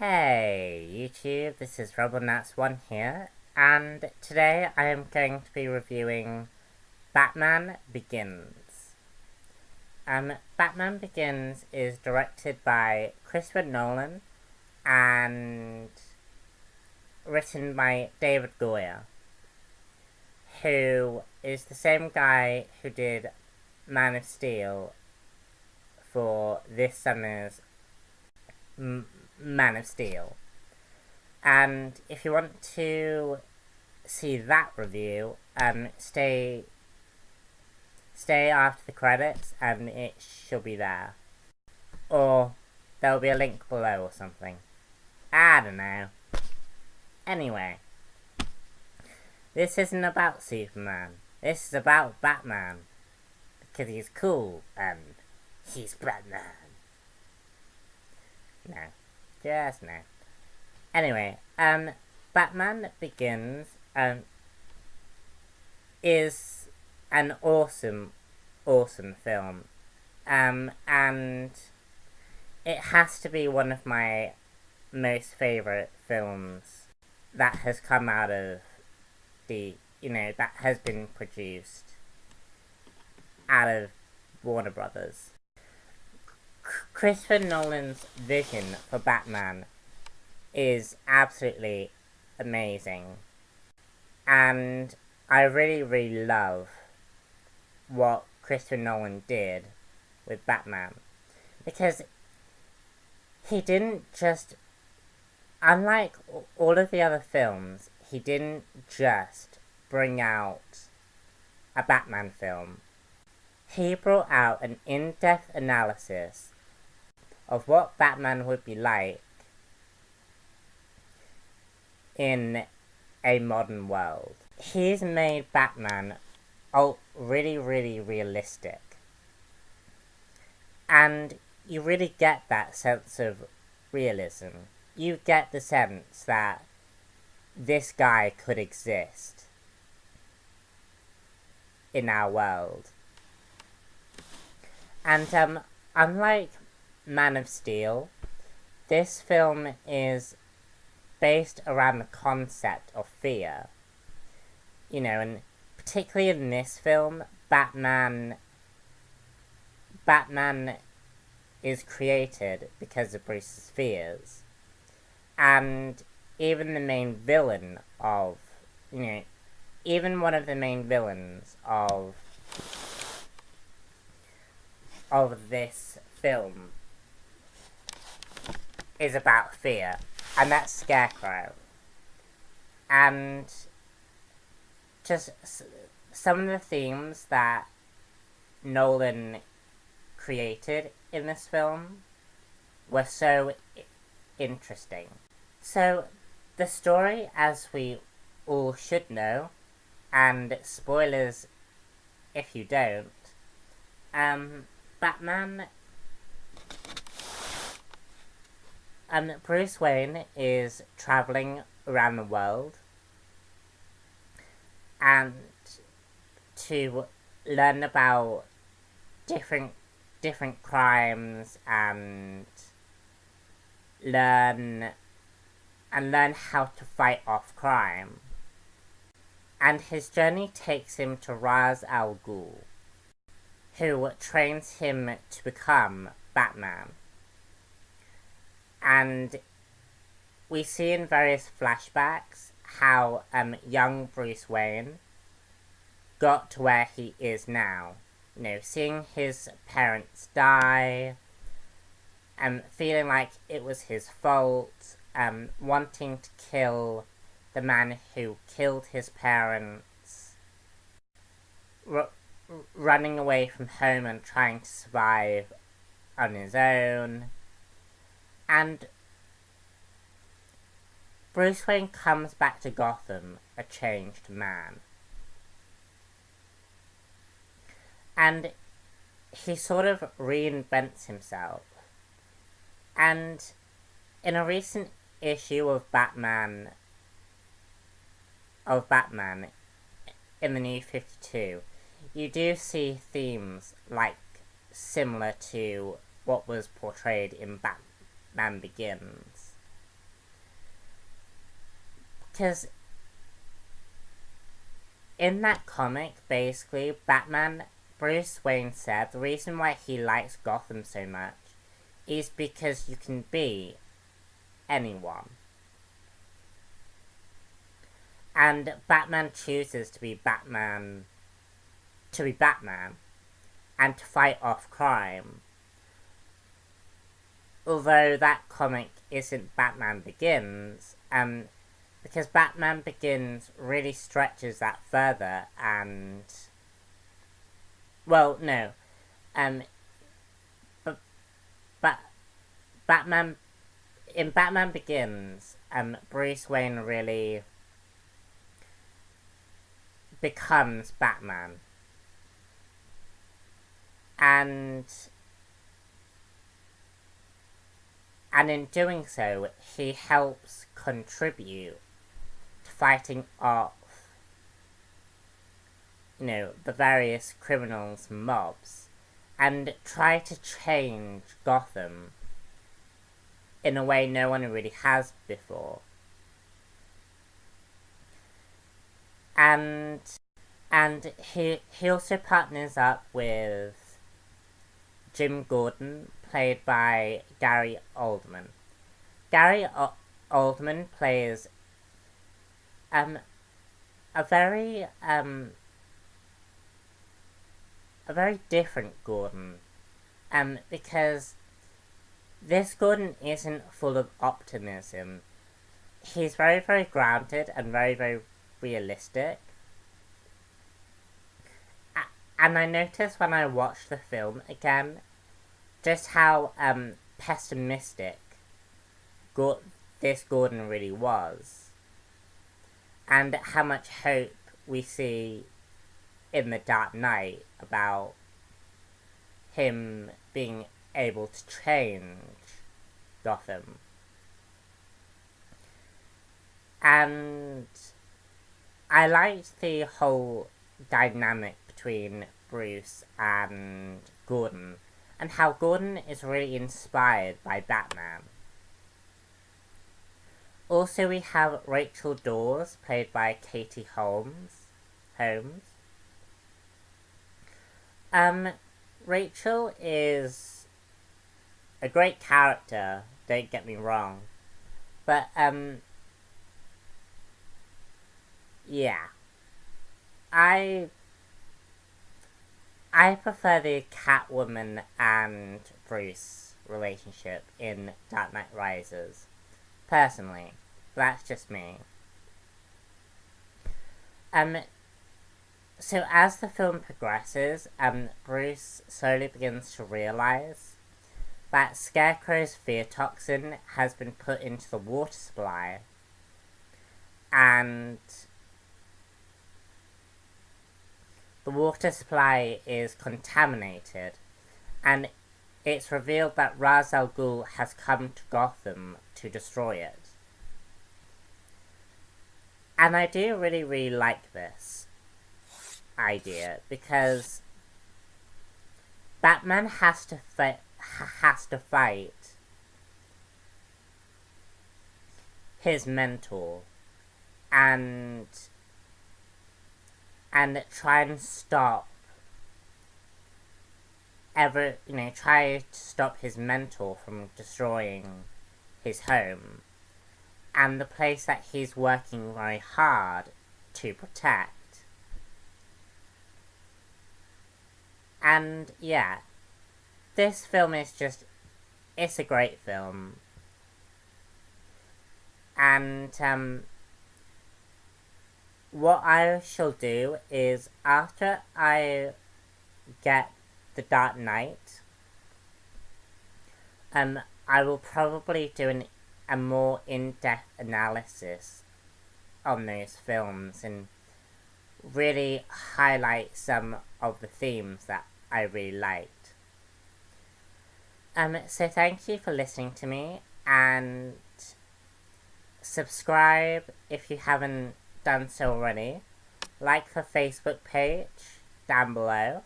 Hey YouTube, this is RoboNuts1 here, and today I am going to be reviewing Batman Begins. Batman Begins is directed by Christopher Nolan and written by David Goyer, who is the same guy who did Man of Steel for this summer's Man of Steel. And if you want to see that review, stay after the credits and it should be there. Or there'll be a link below or something. I don't know. Anyway, this isn't about Superman. This is about Batman. Because he's cool and he's Batman. No. Just no. Anyway, Batman Begins, is an awesome film. And it has to be one of my most favourite films that has come out of that has been produced out of Warner Brothers. Christopher Nolan's vision for Batman is absolutely amazing, and I really love what Christopher Nolan did with Batman, because he didn't just, unlike all of the other films, he didn't just bring out a Batman film. He brought out an in-depth analysis of what Batman would be like in a modern world. He's made Batman really realistic. And you really get that sense of realism. You get the sense that this guy could exist in our world. And unlike Man of Steel, this film is based around the concept of fear. And particularly in this film, Batman is created because of Bruce's fears. And even the main villain of, even one of the main villains of this film is about fear, and that's Scarecrow. And just some of the themes that Nolan created in this film were so interesting. So, the story, as we all should know, and spoilers if you don't, Batman, Bruce Wayne is traveling around the world and to learn about different crimes and learn how to fight off crime. And his journey takes him to Ra's al Ghul, who trains him to become Batman. And we see in various flashbacks how young Bruce Wayne got to where he is now. Seeing his parents die, feeling like it was his fault, wanting to kill the man who killed his parents, running away from home and trying to survive on his own. And Bruce Wayne comes back to Gotham a changed man. And he sort of reinvents himself. And in a recent issue of Batman in the New 52, you do see themes like similar to what was portrayed in Batman Begins. because in that comic, basically, Bruce Wayne said the reason why he likes Gotham so much is because you can be anyone. And Batman chooses to be Batman, and to fight off crime. Although that comic isn't Batman Begins, because Batman Begins really stretches that further and... Well, no. But Batman... In Batman Begins, Bruce Wayne really becomes Batman. And in doing so, he helps contribute to fighting off, the various criminals and mobs, and try to change Gotham in a way no one really has before. And he also partners up with Jim Gordon, played by Gary Oldman. Gary Oldman plays a very different Gordon, because this Gordon isn't full of optimism. He's very, very grounded and very, very realistic. And I noticed when I watched the film again, just how pessimistic this Gordon really was. And how much hope we see in The Dark Knight about him being able to change Gotham. And I liked the whole dynamic between Bruce and Gordon, and how Gordon is really inspired by Batman. Also, we have Rachel Dawes, played by Katie Holmes. Rachel is a great character, don't get me wrong, but, yeah. I prefer the Catwoman and Bruce relationship in Dark Knight Rises, personally. That's just me. So as the film progresses, Bruce slowly begins to realize that Scarecrow's fear toxin has been put into the water supply, and the water supply is contaminated, and it's revealed that Ra's al Ghul has come to Gotham to destroy it. And I do really, really like this idea, because Batman has to fight his mentor and try and stop try to stop his mentor from destroying his home and the place that he's working very hard to protect. And yeah, this film is it's a great film. And what I shall do is, after I get The Dark Knight, I will probably do a more in-depth analysis on those films and really highlight some of the themes that I really liked. So thank you for listening to me, and subscribe if you haven't done so already. Like the Facebook page down below.